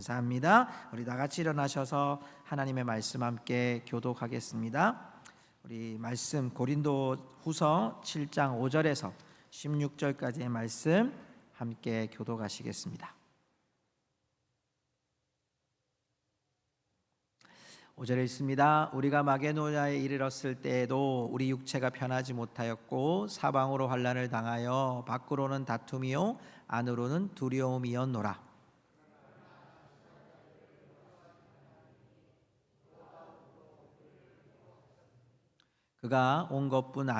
감사합니다. 우리 다 같이 일어나셔서 하나님의 말씀 함께 교독하겠습니다. 우리 말씀 고린도후서 7장 5절에서 16절까지의 말씀 함께 교독하시겠습니다. 5절에 있습니다. 우리가 마게도냐에 이르렀을 때에도 우리 육체가 편하지 못하였고 사방으로 환난을 당하여 밖으로는 다툼이요 안으로는 두려움이었노라. 그가 온 것뿐만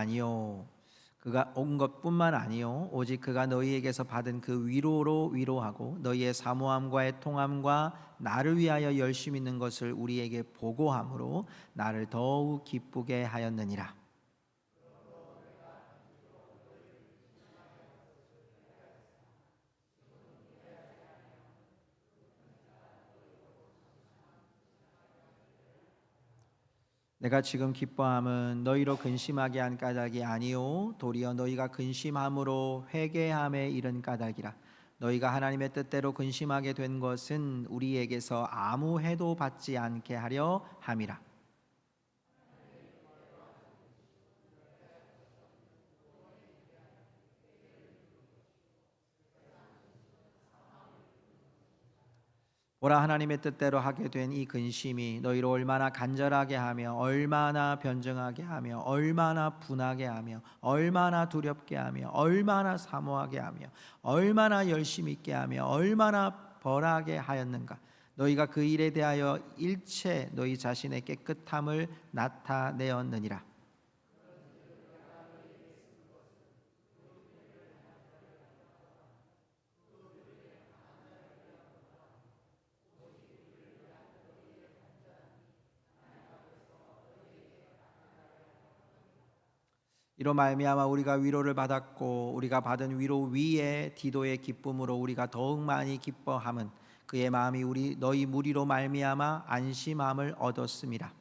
아니요 오직 그가 너희에게서 받은 그 위로로 위로하고 너희의 사모함과 통함과 나를 위하여 열심 있는 것을 우리에게 보고함으로 나를 더욱 기쁘게 하였느니라. 내가 지금 기뻐함은 너희로 근심하게 한 까닭이 아니요 도리어 너희가 근심함으로 회개함에 이른 까닭이라. 너희가 하나님의 뜻대로 근심하게 된 것은 우리에게서 아무 해도 받지 않게 하려 함이라. 보라, 하나님의 뜻대로 하게 된 이 근심이 너희를 얼마나 간절하게 하며 얼마나 변증하게 하며 얼마나 분하게 하며 얼마나 두렵게 하며 얼마나 사모하게 하며 얼마나 열심히 있게 하며 얼마나 벌하게 하였는가. 너희가 그 일에 대하여 일체 너희 자신의 깨끗함을 나타내었느니라. 이로 말미암아 우리가 위로를 받았고 우리가 받은 위로 위에 디도의 기쁨으로 우리가 더욱 많이 기뻐함은 그의 마음이 너희 무리로 말미암아 안심함을 얻었음이라.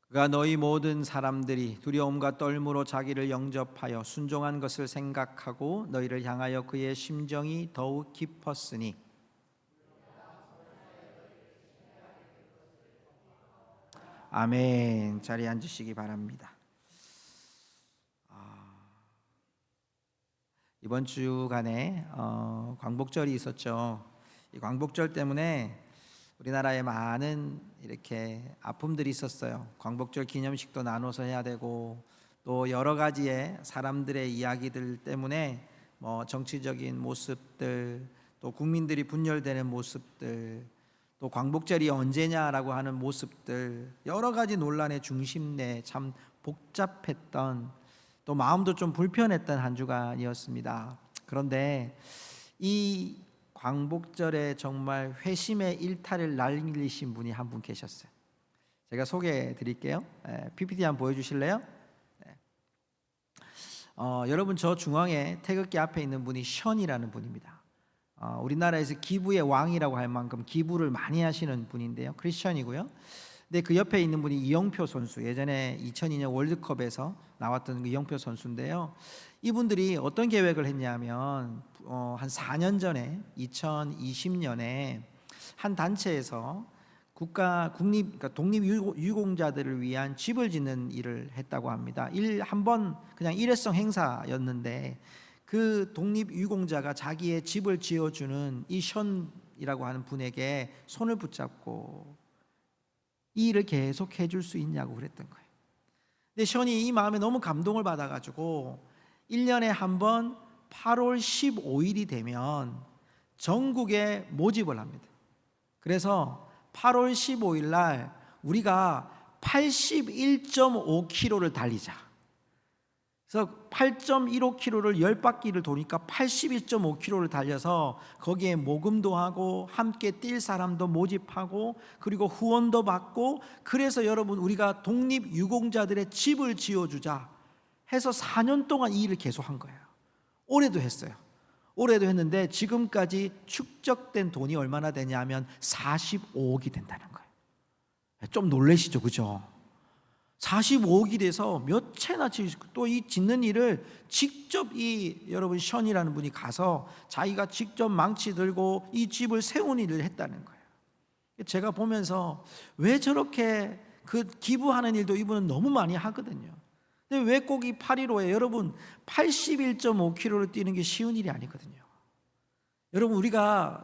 그가 너희 모든 사람들이 두려움과 떨므로 자기를 영접하여 순종한 것을 생각하고 너희를 향하여 그의 심정이 더욱 깊었으니. 아멘. 자리에 앉으시기 바랍니다. 이번 주간에 광복절이 있었죠. 이 광복절 때문에 우리나라에 많은 이렇게 아픔들이 있었어요. 광복절 기념식도 나눠서 해야 되고 또 여러 가지의 사람들의 이야기들 때문에 정치적인 모습들, 또 국민들이 분열되는 모습들, 또 광복절이 언제냐라고 하는 모습들, 여러 가지 논란의 중심 내에 참 복잡했던, 또 마음도 좀 불편했던 한 주간이었습니다. 그런데 이 광복절에 정말 회심의 일탈을 날리신 분이 한 분 계셨어요. 제가 소개해 드릴게요. PPT 한번 보여주실래요? 여러분, 저 중앙에 태극기 앞에 있는 분이 션이라는 분입니다. 우리나라에서 기부의 왕이라고 할 만큼 기부를 많이 하시는 분인데요, 크리스천이고요. 근데 그 옆에 있는 분이 이영표 선수, 예전에 2002년 월드컵에서 나왔던 그 이영표 선수인데요. 이분들이 어떤 계획을 했냐면 한 4년 전에 2020년에 한 단체에서 그러니까 독립유공자들을 위한 집을 짓는 일을 했다고 합니다. 한번 그냥 일회성 행사였는데 그 독립유공자가 자기의 집을 지어주는 이 션이라고 하는 분에게 손을 붙잡고 이 일을 계속 해줄 수 있냐고 그랬던 거예요. 근데 션이 이 마음에 너무 감동을 받아가지고 1년에 한 번 8월 15일이 되면 전국에 모집을 합니다. 그래서 8월 15일 날 우리가 81.5km를 달리자. 그래서 8.15km를 10바퀴를 도니까 81.5km를 달려서 거기에 모금도 하고 함께 뛸 사람도 모집하고 그리고 후원도 받고, 그래서 여러분 우리가 독립유공자들의 집을 지어주자 해서 4년 동안 이 일을 계속 한 거예요. 올해도 했어요. 올해도 했는데 지금까지 축적된 돈이 얼마나 되냐면 45억이 된다는 거예요. 좀 놀라시죠, 그죠? 45억이 돼서 몇 채나 또 이 짓는 일을 직접 이 여러분 션이라는 분이 가서 자기가 직접 망치 들고 이 집을 세운 일을 했다는 거예요. 제가 보면서 왜 저렇게 그 기부하는 일도 이분은 너무 많이 하거든요. 근데 왜 꼭 이 815에 여러분 81.5km를 뛰는 게 쉬운 일이 아니거든요. 여러분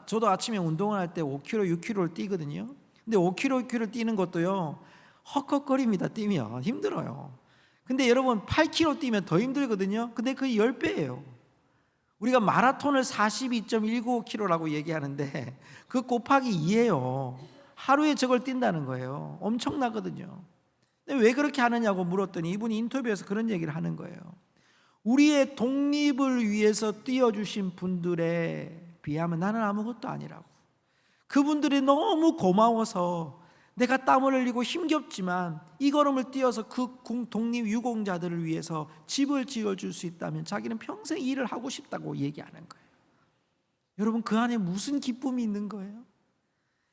저도 아침에 운동을 할 때 5km, 6km를 뛰거든요. 근데 5km, 6km를 뛰는 것도요 헉헉거립니다. 뛰면 힘들어요. 근데 여러분 8km 뛰면 더 힘들거든요. 근데 그 10배예요. 우리가 마라톤을 42.195km라고 얘기하는데 그 곱하기 2예요. 하루에 저걸 뛴다는 거예요. 엄청나거든요. 근데 왜 그렇게 하느냐고 물었더니 이분이 인터뷰에서 그런 얘기를 하는 거예요. 우리의 독립을 위해서 뛰어주신 분들에 비하면 나는 아무것도 아니라고. 그분들이 너무 고마워서 내가 땀을 흘리고 힘겹지만 이 걸음을 뛰어서 그 독립 유공자들을 위해서 집을 지어줄 수 있다면 자기는 평생 일을 하고 싶다고 얘기하는 거예요. 여러분 그 안에 무슨 기쁨이 있는 거예요?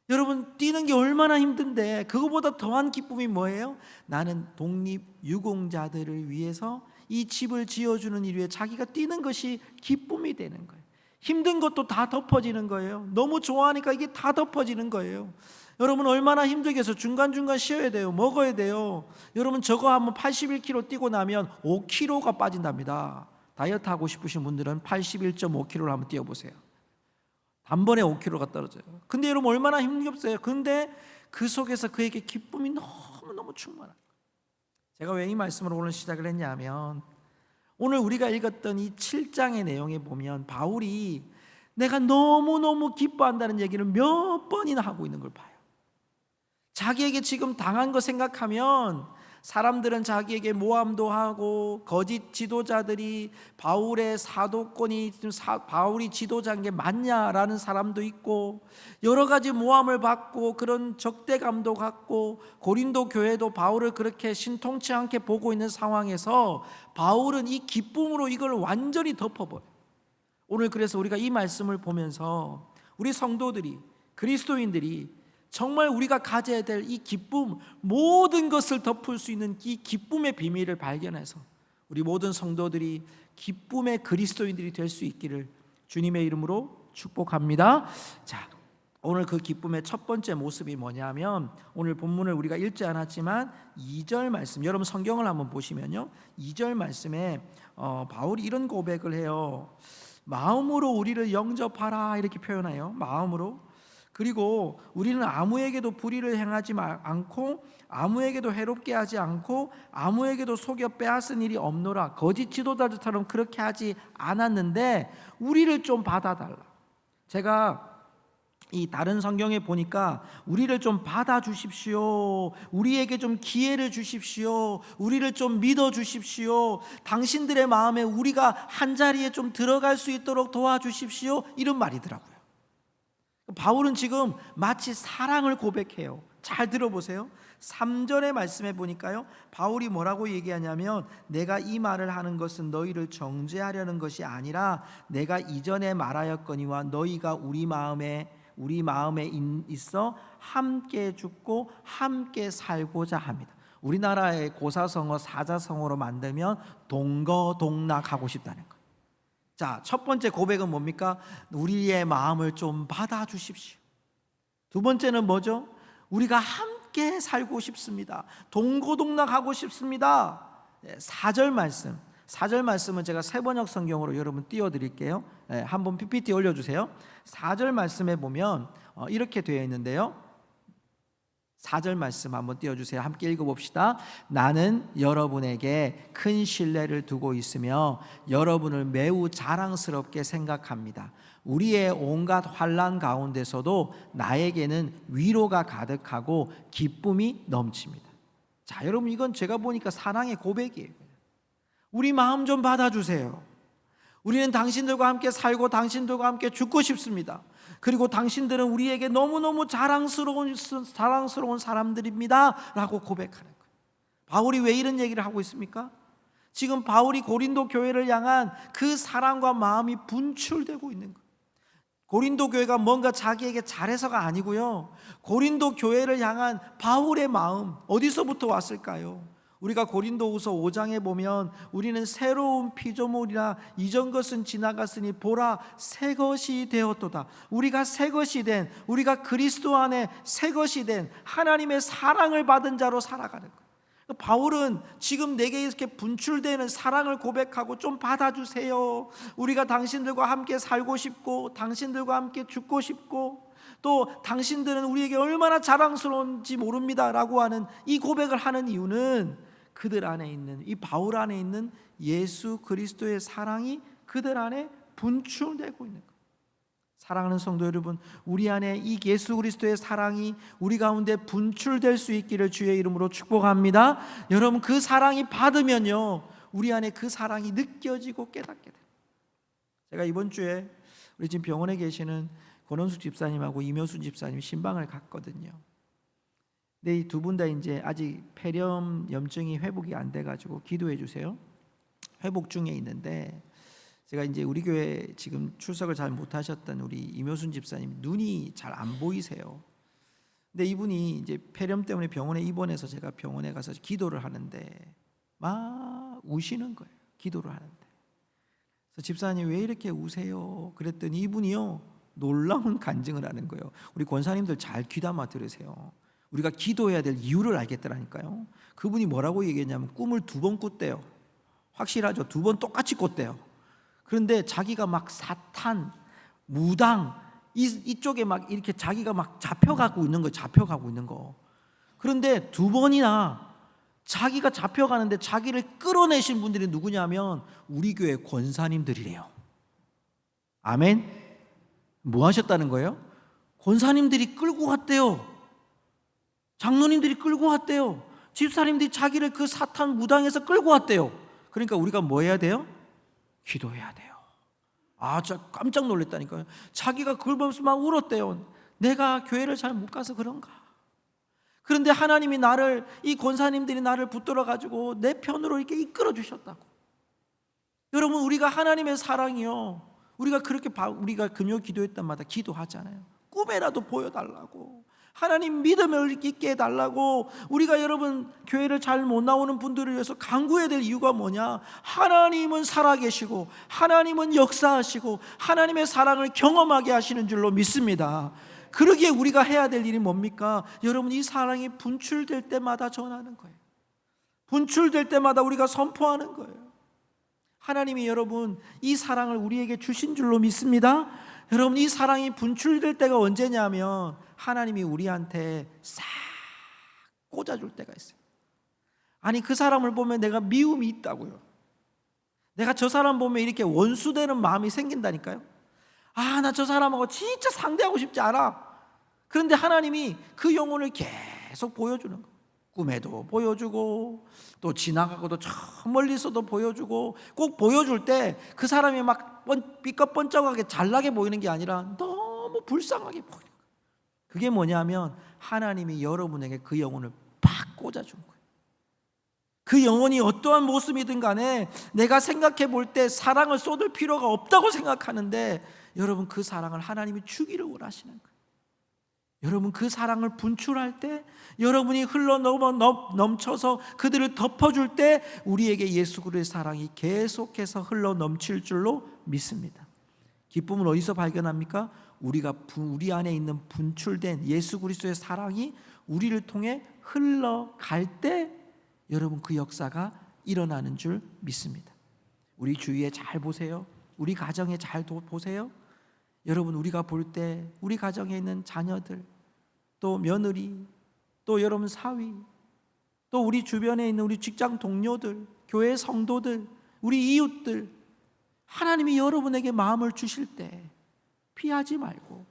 여러분 뛰는 게 얼마나 힘든데 그거보다 더한 기쁨이 뭐예요? 나는 독립 유공자들을 위해서 이 집을 지어주는 일 위해 자기가 뛰는 것이 기쁨이 되는 거예요. 힘든 것도 다 덮어지는 거예요. 너무 좋아하니까 이게 다 덮어지는 거예요. 여러분 얼마나 힘들겠어. 중간중간 쉬어야 돼요. 먹어야 돼요. 여러분 저거 한번 81km 뛰고 나면 5kg가 빠진답니다. 다이어트 하고 싶으신 분들은 81.5km를 한번 뛰어보세요. 단번에 5kg가 떨어져요. 근데 여러분 얼마나 힘겹어요. 근데 그 속에서 그에게 기쁨이 너무너무 충만한 거예요. 제가 왜 이 말씀을 오늘 시작을 했냐면 오늘 우리가 읽었던 이 7장의 내용에 보면 바울이 내가 너무너무 기뻐한다는 얘기를 몇 번이나 하고 있는 걸 봐요. 자기에게 지금 당한 거 생각하면 사람들은 자기에게 모함도 하고 거짓 지도자들이 바울의 사도권이 바울이 지도자인 게 맞냐라는 사람도 있고 여러 가지 모함을 받고 그런 적대감도 갖고 고린도 교회도 바울을 그렇게 신통치 않게 보고 있는 상황에서 바울은 이 기쁨으로 이걸 완전히 덮어버려요. 오늘 그래서 우리가 이 말씀을 보면서 우리 성도들이 그리스도인들이 정말 우리가 가져야 될 이 기쁨, 모든 것을 덮을 수 있는 이 기쁨의 비밀을 발견해서 우리 모든 성도들이 기쁨의 그리스도인들이 될 수 있기를 주님의 이름으로 축복합니다. 자, 오늘 그 기쁨의 첫 번째 모습이 뭐냐면 오늘 본문을 우리가 읽지 않았지만 2절 말씀, 여러분 성경을 한번 보시면요 2절 말씀에 바울이 이런 고백을 해요. 마음으로 우리를 영접하라 이렇게 표현해요. 마음으로. 그리고 우리는 아무에게도 불의를 행하지 않고 아무에게도 해롭게 하지 않고 아무에게도 속여 빼앗은 일이 없노라. 거짓 지도자들처럼 그렇게 하지 않았는데 우리를 좀 받아달라. 제가 이 다른 성경에 보니까 우리를 좀 받아주십시오, 우리에게 좀 기회를 주십시오, 우리를 좀 믿어주십시오, 당신들의 마음에 우리가 한자리에 좀 들어갈 수 있도록 도와주십시오, 이런 말이더라고요. 바울은 지금 마치 사랑을 고백해요. 잘 들어보세요. 3절의 말씀에 보니까요 바울이 뭐라고 얘기하냐면 내가 이 말을 하는 것은 너희를 정죄하려는 것이 아니라 내가 이전에 말하였거니와 너희가 우리 마음에 있어 함께 죽고 함께 살고자 합니다. 우리나라의 고사성어 사자성어로 만들면 동거동락하고 싶다는 거예요. 자, 첫 번째 고백은 뭡니까? 우리의 마음을 좀 받아주십시오. 두 번째는 뭐죠? 우리가 함께 살고 싶습니다. 동고동락하고 싶습니다. 4절 말씀. 4절 말씀은 제가 세번역 성경으로 여러분 띄워드릴게요. 한번 PPT 올려주세요. 4절 말씀에 보면 이렇게 되어 있는데요 4절 말씀 한번 띄워주세요. 함께 읽어봅시다. 나는 여러분에게 큰 신뢰를 두고 있으며 여러분을 매우 자랑스럽게 생각합니다. 우리의 온갖 환난 가운데서도 나에게는 위로가 가득하고 기쁨이 넘칩니다. 자, 여러분 이건 제가 보니까 사랑의 고백이에요. 우리 마음 좀 받아주세요. 우리는 당신들과 함께 살고 당신들과 함께 죽고 싶습니다. 그리고 당신들은 우리에게 너무너무 자랑스러운 사람들입니다 라고 고백하는 거예요. 바울이 왜 이런 얘기를 하고 있습니까? 지금 바울이 고린도 교회를 향한 그 사랑과 마음이 분출되고 있는 거예요. 고린도 교회가 뭔가 자기에게 잘해서가 아니고요, 고린도 교회를 향한 바울의 마음, 어디서부터 왔을까요? 우리가 고린도후서 5장에 보면 우리는 새로운 피조물이라 이전 것은 지나갔으니 보라 새 것이 되었도다. 우리가 새 것이 된, 우리가 그리스도 안에 새 것이 된 하나님의 사랑을 받은 자로 살아가는 거예요. 바울은 지금 내게 이렇게 분출되는 사랑을 고백하고 좀 받아주세요. 우리가 당신들과 함께 살고 싶고 당신들과 함께 죽고 싶고 또 당신들은 우리에게 얼마나 자랑스러운지 모릅니다 라고 하는 이 고백을 하는 이유는 그들 안에 있는, 이 바울 안에 있는 예수 그리스도의 사랑이 그들 안에 분출되고 있는 거예요. 사랑하는 성도 여러분, 우리 안에 이 예수 그리스도의 사랑이 우리 가운데 분출될 수 있기를 주의 이름으로 축복합니다. 여러분, 그 사랑이 받으면요, 우리 안에 그 사랑이 느껴지고 깨닫게 돼요. 제가 이번 주에 우리 지금 병원에 계시는 권원수 집사님하고 이묘순 집사님 신방을 갔거든요. 근데 이 두 분 다 이제 아직 폐렴 염증이 회복이 안 돼가지고 기도해 주세요. 회복 중에 있는데, 제가 이제 우리 교회 지금 출석을 잘 못하셨던 우리 이묘순 집사님 눈이 잘 안 보이세요. 근데 이분이 이제 폐렴 때문에 병원에 입원해서 제가 병원에 가서 기도를 하는데 막 우시는 거예요. 기도를 하는데. 그래서 집사님 왜 이렇게 우세요? 그랬더니 이분이요, 놀라운 간증을 하는 거예요. 우리 권사님들 잘 귀담아 들으세요. 우리가 기도해야 될 이유를 알겠더라니까요. 그분이 뭐라고 얘기했냐면 꿈을 2번 꿨대요. 확실하죠? 2번 똑같이 꿨대요. 그런데 자기가 막 사탄, 무당 이쪽에 막 이렇게 자기가 막 잡혀가고 있는 거예요. 잡혀가고 있는 거. 그런데 2번이나 자기가 잡혀가는데 자기를 끌어내신 분들이 누구냐면 우리 교회 권사님들이래요. 아멘. 뭐 하셨다는 거예요? 권사님들이 끌고 갔대요. 장로님들이 끌고 왔대요. 집사님들이 자기를 그 사탄 무당에서 끌고 왔대요. 그러니까 우리가 뭐 해야 돼요? 기도해야 돼요. 진짜 깜짝 놀랐다니까요. 자기가 그걸 보면서 막 울었대요. 내가 교회를 잘 못 가서 그런가. 그런데 하나님이 나를, 이 권사님들이 나를 붙들어 가지고 내 편으로 이렇게 이끌어 주셨다고. 여러분, 우리가 하나님의 사랑이요, 우리가 그렇게 우리가 금요 기도회 때마다 기도하잖아요. 꿈에라도 보여달라고, 하나님 믿음을 있게 해달라고. 우리가 여러분 교회를 잘 못 나오는 분들을 위해서 간구해야 될 이유가 뭐냐? 하나님은 살아계시고 하나님은 역사하시고 하나님의 사랑을 경험하게 하시는 줄로 믿습니다. 그러기에 우리가 해야 될 일이 뭡니까? 여러분, 이 사랑이 분출될 때마다 전하는 거예요. 분출될 때마다 우리가 선포하는 거예요. 하나님이 여러분 이 사랑을 우리에게 주신 줄로 믿습니다. 여러분, 이 사랑이 분출될 때가 언제냐면 하나님이 우리한테 싹 꽂아줄 때가 있어요. 아니, 그 사람을 보면 내가 미움이 있다고요. 내가 저 사람 보면 이렇게 원수되는 마음이 생긴다니까요. 나 저 사람하고 진짜 상대하고 싶지 않아. 그런데 하나님이 그 영혼을 계속 보여주는 거예요. 꿈에도 보여주고 또 지나가고도 저 멀리서도 보여주고, 꼭 보여줄 때 그 사람이 막 삐까뻔쩍하게 잘나게 보이는 게 아니라 너무 불쌍하게 보이는 거예요. 그게 뭐냐면 하나님이 여러분에게 그 영혼을 팍 꽂아준 거예요. 그 영혼이 어떠한 모습이든 간에 내가 생각해 볼 때 사랑을 쏟을 필요가 없다고 생각하는데, 여러분 그 사랑을 하나님이 주기를 원하시는 거예요. 여러분 그 사랑을 분출할 때, 여러분이 흘러 넘쳐서 그들을 덮어줄 때 우리에게 예수 그리스도의 사랑이 계속해서 흘러 넘칠 줄로 믿습니다. 기쁨을 어디서 발견합니까? 우리 안에 있는 분출된 예수 그리스도의 사랑이 우리를 통해 흘러갈 때 여러분 그 역사가 일어나는 줄 믿습니다. 우리 주위에 잘 보세요. 우리 가정에 잘 보세요. 여러분, 우리가 볼 때 우리 가정에 있는 자녀들, 또 며느리, 또 여러분 사위, 또 우리 주변에 있는 우리 직장 동료들, 교회 성도들, 우리 이웃들, 하나님이 여러분에게 마음을 주실 때 피하지 말고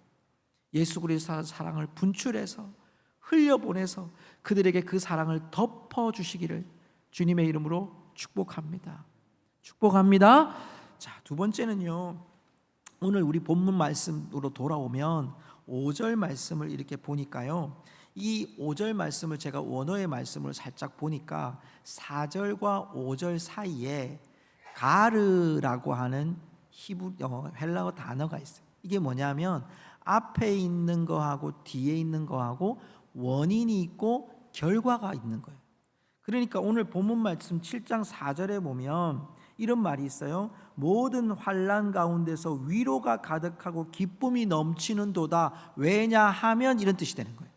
예수 그리스도의 사랑을 분출해서 흘려보내서 그들에게 그 사랑을 덮어주시기를 주님의 이름으로 축복합니다. 축복합니다. 자, 두 번째는요, 오늘 우리 본문 말씀으로 돌아오면 5절 말씀을 이렇게 보니까요, 이 5절 말씀을 제가 원어의 말씀을 살짝 보니까 4절과 5절 사이에 가르라고 하는 헬라어 단어가 있어요. 이게 뭐냐면 앞에 있는 거하고 뒤에 있는 거하고 원인이 있고 결과가 있는 거예요. 그러니까 오늘 본문 말씀 7장 4절에 보면 이런 말이 있어요. 모든 환난 가운데서 위로가 가득하고 기쁨이 넘치는도다. 왜냐하면 이런 뜻이 되는 거예요.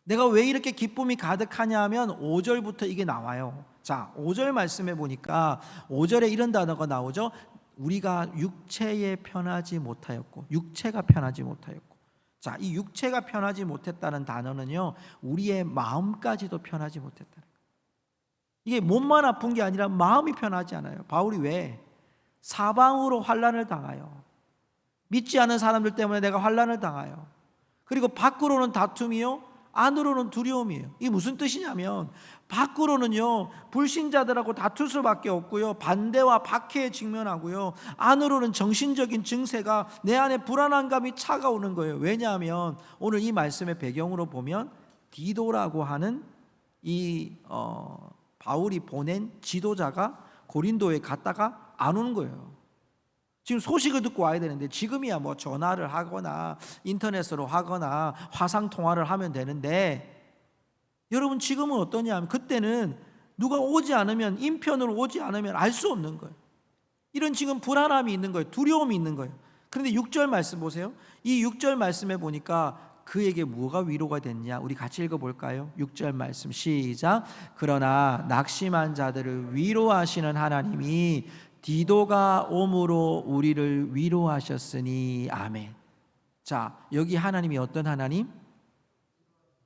내가 왜 이렇게 기쁨이 가득하냐 하면 5절부터 이게 나와요. 자, 5절 말씀해 보니까 5절에 이런 단어가 나오죠. 우리가 육체에 편하지 못하였고, 육체가 편하지 못하였고. 자, 이 육체가 편하지 못했다는 단어는요, 우리의 마음까지도 편하지 못했다는 거예요. 이게 몸만 아픈 게 아니라 마음이 편하지 않아요. 바울이 왜? 사방으로 환난을 당하여, 믿지 않는 사람들 때문에 내가 환난을 당하여, 그리고 밖으로는 다툼이요, 안으로는 두려움이에요. 이게 무슨 뜻이냐면 밖으로는요 불신자들하고 다툴 수밖에 없고요, 반대와 박해에 직면하고요, 안으로는 정신적인 증세가 내 안에 불안한 감이 차가오는 거예요. 왜냐하면 오늘 이 말씀의 배경으로 보면 디도라고 하는 이 바울이 보낸 지도자가 고린도에 갔다가 안 오는 거예요. 지금 소식을 듣고 와야 되는데 지금이야 뭐 전화를 하거나 인터넷으로 하거나 화상 통화를 하면 되는데, 여러분 지금은 어떠냐 하면 그때는 누가 오지 않으면, 인편으로 오지 않으면 알 수 없는 거예요. 이런 지금 불안함이 있는 거예요. 두려움이 있는 거예요. 그런데 6절 말씀 보세요. 이 6절 말씀에 보니까 그에게 뭐가 위로가 됐냐? 우리 같이 읽어볼까요? 6절 말씀 시작. 그러나 낙심한 자들을 위로하시는 하나님이 디도가 옴으로 우리를 위로하셨으니 아멘. 자, 여기 하나님이 어떤 하나님?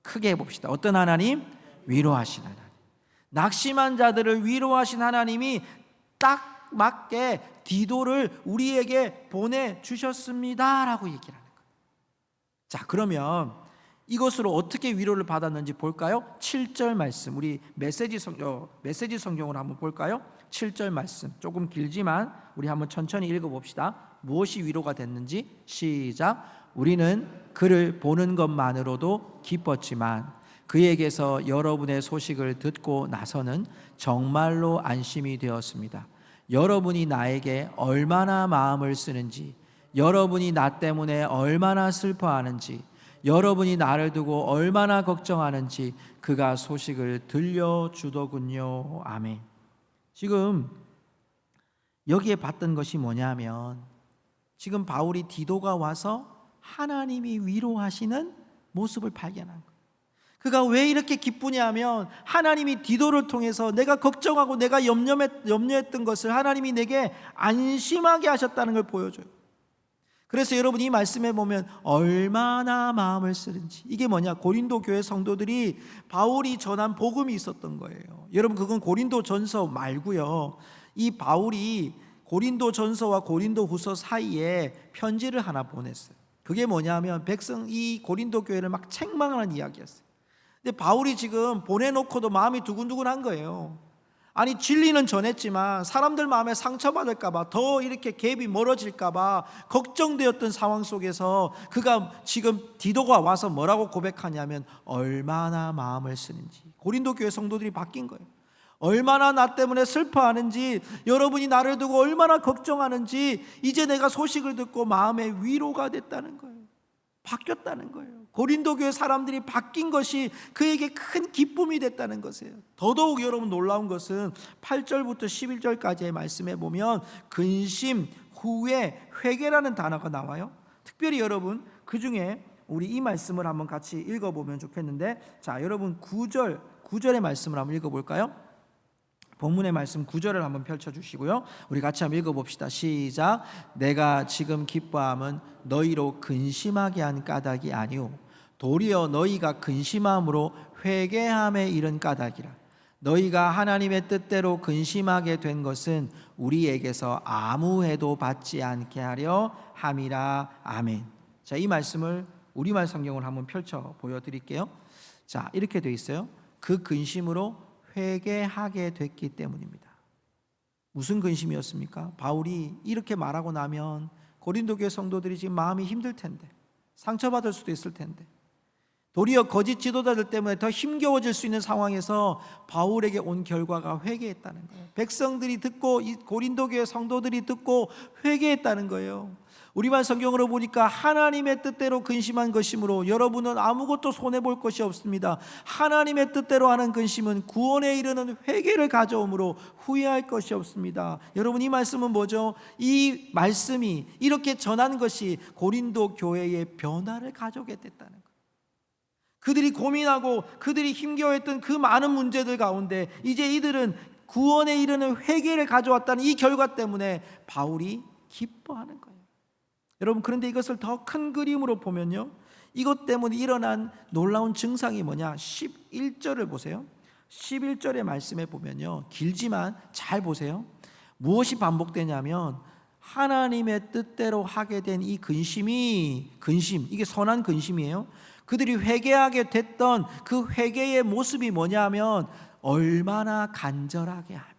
크게 해봅시다. 어떤 하나님? 위로하신 하나님. 낙심한 자들을 위로하신 하나님이 딱 맞게 디도를 우리에게 보내주셨습니다 라고 얘기를 하는 거예요. 자, 그러면 이것으로 어떻게 위로를 받았는지 볼까요? 7절 말씀, 우리 메시지 성경으로 한번 볼까요? 7절 말씀 조금 길지만 우리 한번 천천히 읽어봅시다. 무엇이 위로가 됐는지 시작. 우리는 그를 보는 것만으로도 기뻤지만 그에게서 여러분의 소식을 듣고 나서는 정말로 안심이 되었습니다. 여러분이 나에게 얼마나 마음을 쓰는지, 여러분이 나 때문에 얼마나 슬퍼하는지, 여러분이 나를 두고 얼마나 걱정하는지 그가 소식을 들려주더군요. 아멘. 지금 여기에 봤던 것이 뭐냐면 지금 바울이 디도가 와서 하나님이 위로하시는 모습을 발견한 거예요. 그가 왜 이렇게 기쁘냐면 하나님이 디도를 통해서 내가 걱정하고 내가 염려했던 것을 하나님이 내게 안심하게 하셨다는 걸 보여줘요. 그래서 여러분 이 말씀에 보면 얼마나 마음을 쓰는지, 이게 뭐냐? 고린도 교회 성도들이 바울이 전한 복음이 있었던 거예요. 여러분 그건 고린도 전서 말고요, 이 바울이 고린도 전서와 고린도 후서 사이에 편지를 하나 보냈어요. 그게 뭐냐면 이 고린도 교회를 막 책망하는 이야기였어요. 근데 바울이 지금 보내놓고도 마음이 두근두근한 거예요. 아니 진리는 전했지만 사람들 마음에 상처받을까봐, 더 이렇게 갭이 멀어질까봐 걱정되었던 상황 속에서 그가 지금 디도가 와서 뭐라고 고백하냐면 얼마나 마음을 쓰는지. 고린도 교회 성도들이 바뀐 거예요. 얼마나 나 때문에 슬퍼하는지, 여러분이 나를 두고 얼마나 걱정하는지 이제 내가 소식을 듣고 마음에 위로가 됐다는 거예요. 바뀌었다는 거예요. 고린도 교회 사람들이 바뀐 것이 그에게 큰 기쁨이 됐다는 것이에요. 더더욱 여러분 놀라운 것은 8절부터 11절까지의 말씀에 보면 근심, 후회, 회개라는 단어가 나와요. 특별히 여러분 그 중에 우리 이 말씀을 한번 같이 읽어보면 좋겠는데, 자 여러분 9절의 말씀을 한번 읽어볼까요? 본문의 말씀 9절을 한번 펼쳐주시고요, 우리 같이 한번 읽어봅시다. 시작. 내가 지금 기뻐함은 너희로 근심하게 한 까닭이 아니오 도리어 너희가 근심함으로 회개함에 이른 까닭이라. 너희가 하나님의 뜻대로 근심하게 된 것은 우리에게서 아무 해도 받지 않게 하려 함이라. 아멘. 자, 이 말씀을 우리말 성경을 한번 펼쳐 보여드릴게요. 자, 이렇게 되어 있어요. 그 근심으로 회개하게 됐기 때문입니다. 무슨 근심이었습니까? 바울이 이렇게 말하고 나면 고린도 교회 성도들이 지금 마음이 힘들 텐데, 상처받을 수도 있을 텐데, 도리어 거짓 지도자들 때문에 더 힘겨워질 수 있는 상황에서 바울에게 온 결과가 회개했다는 거예요. 백성들이 듣고, 이 고린도 교회 성도들이 듣고 회개했다는 거예요. 우리말 성경으로 보니까 하나님의 뜻대로 근심한 것이므로 여러분은 아무것도 손해볼 것이 없습니다. 하나님의 뜻대로 하는 근심은 구원에 이르는 회개를 가져오므로 후회할 것이 없습니다. 여러분, 이 말씀은 뭐죠? 이 말씀이 이렇게 전한 것이 고린도 교회의 변화를 가져오게 됐다는 거예요. 그들이 고민하고 그들이 힘겨워했던 그 많은 문제들 가운데 이제 이들은 구원에 이르는 회개를 가져왔다는 이 결과 때문에 바울이 기뻐하는 거예요. 여러분, 그런데 이것을 더 큰 그림으로 보면요, 이것 때문에 일어난 놀라운 증상이 뭐냐? 11절을 보세요. 11절의 말씀에 보면요, 길지만 잘 보세요. 무엇이 반복되냐면 하나님의 뜻대로 하게 된 이 근심, 이게 선한 근심이에요. 그들이 회개하게 됐던 그 회개의 모습이 뭐냐면 얼마나 간절하게 하며,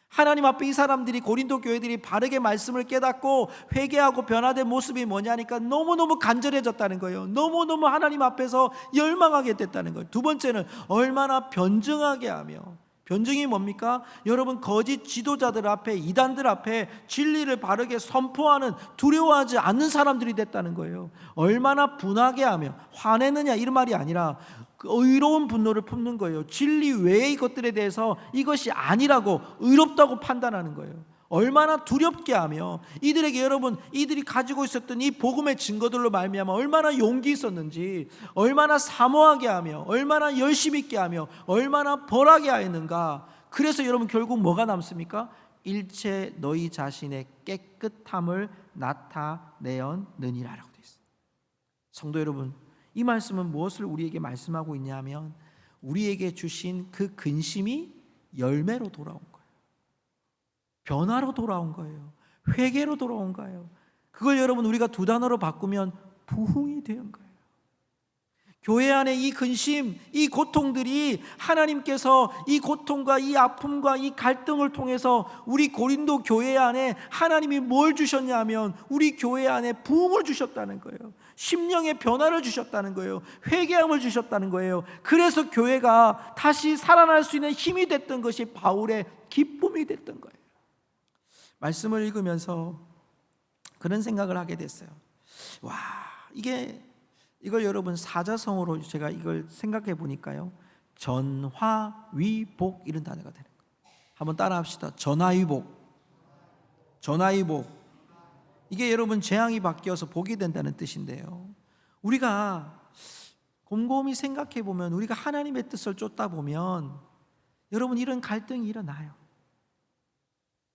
하나님 앞에 이 사람들이, 고린도 교회들이 바르게 말씀을 깨닫고 회개하고 변화된 모습이 뭐냐니까 너무너무 간절해졌다는 거예요. 너무너무 하나님 앞에서 열망하게 됐다는 거예요. 두 번째는 얼마나 변증하게 하며, 변증이 뭡니까? 여러분, 거짓 지도자들 앞에, 이단들 앞에 진리를 바르게 선포하는, 두려워하지 않는 사람들이 됐다는 거예요. 얼마나 분하게 하며, 화내느냐 이런 말이 아니라 의로운 분노를 품는 거예요. 진리 외의 것들에 대해서 이것이 아니라고, 의롭다고 판단하는 거예요. 얼마나 두렵게 하며, 이들에게, 여러분, 이들이 가지고 있었던 이 복음의 증거들로 말미암아 얼마나 용기 있었는지, 얼마나 사모하게 하며, 얼마나 열심히 있게 하며, 얼마나 벌하게 하였는가. 그래서 여러분, 결국 뭐가 남습니까? 일체 너희 자신의 깨끗함을 나타내었느니라라고 되어 있어요. 성도 여러분, 이 말씀은 무엇을 우리에게 말씀하고 있냐면 우리에게 주신 그 근심이 열매로 돌아온 거예요. 변화로 돌아온 거예요. 회개로 돌아온 거예요. 그걸 여러분, 우리가 두 단어로 바꾸면 부흥이 된 거예요. 교회 안에 이 근심, 이 고통들이 하나님께서 이 고통과 이 아픔과 이 갈등을 통해서 우리 고린도 교회 안에 하나님이 뭘 주셨냐면 우리 교회 안에 부흥을 주셨다는 거예요. 심령의 변화를 주셨다는 거예요. 회개함을 주셨다는 거예요. 그래서 교회가 다시 살아날 수 있는 힘이 됐던 것이 바울의 기쁨이 됐던 거예요. 말씀을 읽으면서 그런 생각을 하게 됐어요. 와, 이걸 여러분 사자성어로 제가 이걸 생각해 보니까요, 전화위복 이런 단어가 되는 거예요. 한번 따라 합시다. 전화위복. 이게 여러분 재앙이 바뀌어서 복이 된다는 뜻인데요, 우리가 곰곰이 생각해 보면, 우리가 하나님의 뜻을 쫓다 보면 여러분, 이런 갈등이 일어나요.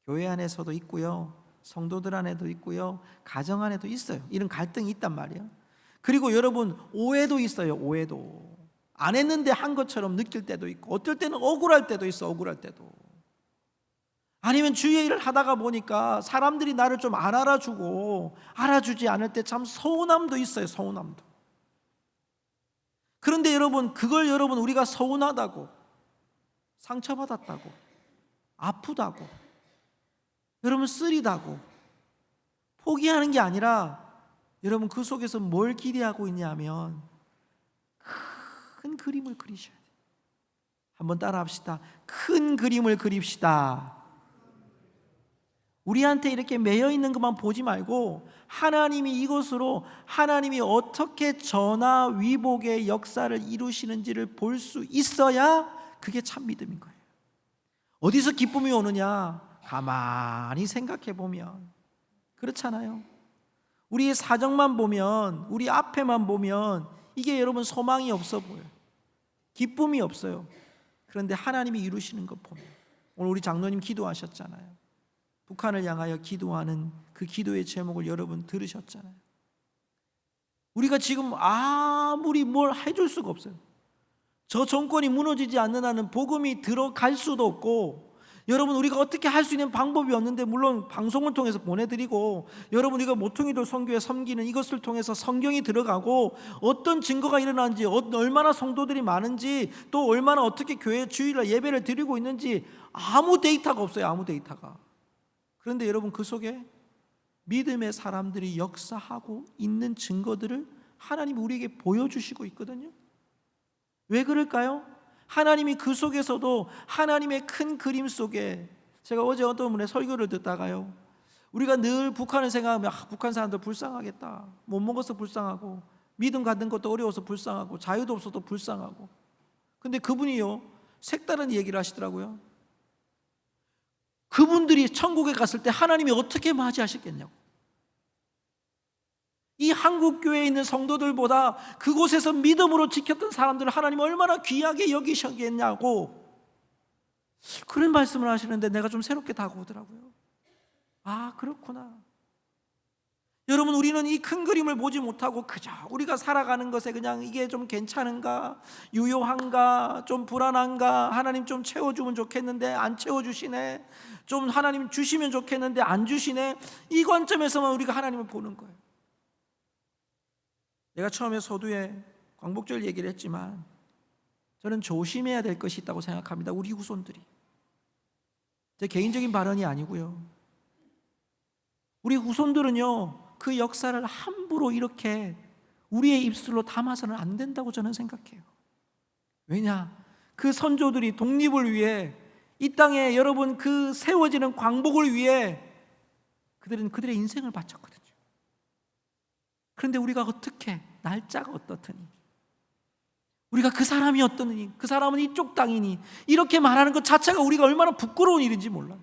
교회 안에서도 있고요, 성도들 안에도 있고요, 가정 안에도 있어요. 이런 갈등이 있단 말이에요. 그리고 여러분, 오해도 있어요. 오해도 안 했는데 한 것처럼 느낄 때도 있고, 어떨 때는 억울할 때도 있어. 억울할 때도. 아니면 주의 일을 하다가 보니까 사람들이 나를 좀 안 알아주고 알아주지 않을 때 참 서운함도 있어요. 서운함도. 그런데 여러분, 그걸 여러분, 우리가 서운하다고, 상처받았다고, 아프다고, 여러분 쓰리다고 포기하는 게 아니라, 여러분, 그 속에서 뭘 기대하고 있냐면 큰 그림을 그리셔야 돼요. 한번 따라 합시다. 큰 그림을 그립시다. 우리한테 이렇게 매여 있는 것만 보지 말고 하나님이 이것으로 하나님이 어떻게 전화위복의 역사를 이루시는지를 볼 수 있어야 그게 참 믿음인 거예요. 어디서 기쁨이 오느냐? 가만히 생각해 보면 그렇잖아요. 우리의 사정만 보면, 우리 앞에만 보면 이게 여러분 소망이 없어 보여요. 기쁨이 없어요. 그런데 하나님이 이루시는 것 보면, 오늘 우리 장로님 기도하셨잖아요. 북한을 향하여 기도하는 그 기도의 제목을 여러분 들으셨잖아요. 우리가 지금 아무리 뭘 해줄 수가 없어요. 저 정권이 무너지지 않는 한은 복음이 들어갈 수도 없고, 여러분, 우리가 어떻게 할 수 있는 방법이 없는데, 물론 방송을 통해서 보내드리고, 여러분, 우리가 모퉁이돌 선교에 섬기는 이것을 통해서 성경이 들어가고, 어떤 증거가 일어나는지, 얼마나 성도들이 많은지, 또 얼마나 어떻게 교회 주일날 예배를 드리고 있는지 아무 데이터가 없어요. 아무 데이터가. 그런데 여러분, 그 속에 믿음의 사람들이 역사하고 있는 증거들을 하나님이 우리에게 보여주시고 있거든요. 왜 그럴까요? 하나님이 그 속에서도 하나님의 큰 그림 속에, 제가 어제 어떤 분의 설교를 듣다가요, 우리가 늘 북한을 생각하면 북한 사람들 불쌍하겠다, 못 먹어서 불쌍하고 믿음 갖는 것도 어려워서 불쌍하고 자유도 없어도 불쌍하고, 근데 그분이요 색다른 얘기를 하시더라고요. 그분들이 천국에 갔을 때 하나님이 어떻게 맞이하셨겠냐고. 이 한국교회에 있는 성도들보다 그곳에서 믿음으로 지켰던 사람들을 하나님 얼마나 귀하게 여기셨겠냐고 그런 말씀을 하시는데 내가 좀 새롭게 다가오더라고요. 아, 그렇구나. 여러분, 우리는 이 큰 그림을 보지 못하고 그저 우리가 살아가는 것에 그냥 이게 좀 괜찮은가, 유효한가, 좀 불안한가, 하나님 좀 채워주면 좋겠는데 안 채워주시네, 좀 하나님 주시면 좋겠는데 안 주시네, 이 관점에서만 우리가 하나님을 보는 거예요. 내가 처음에 서두에 광복절 얘기를 했지만 저는 조심해야 될 것이 있다고 생각합니다. 우리 후손들이. 제 개인적인 발언이 아니고요, 우리 후손들은요 그 역사를 함부로 이렇게 우리의 입술로 담아서는 안 된다고 저는 생각해요. 왜냐? 그 선조들이 독립을 위해 이 땅에 여러분 그 세워지는 광복을 위해 그들은 그들의 인생을 바쳤거든요. 그런데 우리가 어떻게, 날짜가 어떻더니, 우리가 그 사람이 어떠니, 그 사람은 이쪽 땅이니, 이렇게 말하는 것 자체가 우리가 얼마나 부끄러운 일인지 몰라요.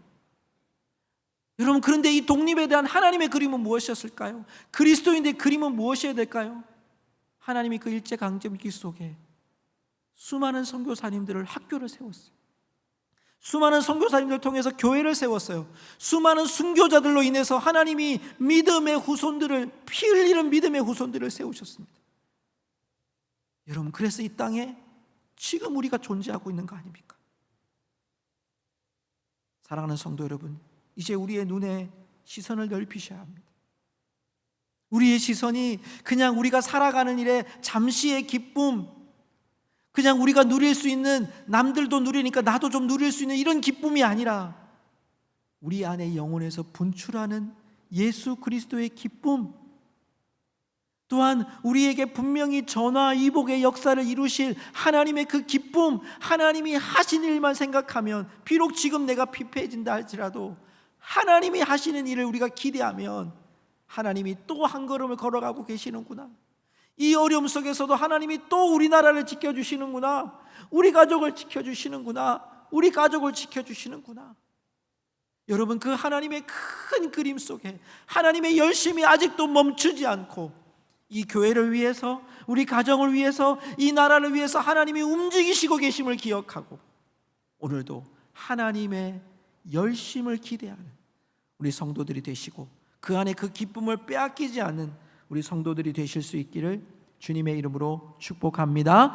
여러분, 그런데 이 독립에 대한 하나님의 그림은 무엇이었을까요? 그리스도인의 그림은 무엇이어야 될까요? 하나님이 그 일제강점기 속에 수많은 선교사님들을 학교를 세웠어요. 수많은 선교사님들을 통해서 교회를 세웠어요. 수많은 순교자들로 인해서 하나님이 믿음의 후손들을, 피 흘리는 믿음의 후손들을 세우셨습니다. 여러분, 그래서 이 땅에 지금 우리가 존재하고 있는 거 아닙니까? 사랑하는 성도 여러분, 이제 우리의 눈에 시선을 넓히셔야 합니다. 우리의 시선이 그냥 우리가 살아가는 일에 잠시의 기쁨, 그냥 우리가 누릴 수 있는, 남들도 누리니까 나도 좀 누릴 수 있는 이런 기쁨이 아니라 우리 안에 영혼에서 분출하는 예수 그리스도의 기쁨, 또한 우리에게 분명히 전화위복의 역사를 이루실 하나님의 그 기쁨, 하나님이 하신 일만 생각하면, 비록 지금 내가 피폐해진다 할지라도 하나님이 하시는 일을 우리가 기대하면 하나님이 또 한 걸음을 걸어가고 계시는구나, 이 어려움 속에서도 하나님이 또 우리나라를 지켜주시는구나, 우리 가족을 지켜주시는구나, 우리 가족을 지켜주시는구나. 여러분, 그 하나님의 큰 그림 속에 하나님의 열심이 아직도 멈추지 않고 이 교회를 위해서, 우리 가정을 위해서, 이 나라를 위해서 하나님이 움직이시고 계심을 기억하고 오늘도 하나님의 열심을 기대하는 우리 성도들이 되시고 그 안에 그 기쁨을 빼앗기지 않는 우리 성도들이 되실 수 있기를 주님의 이름으로 축복합니다.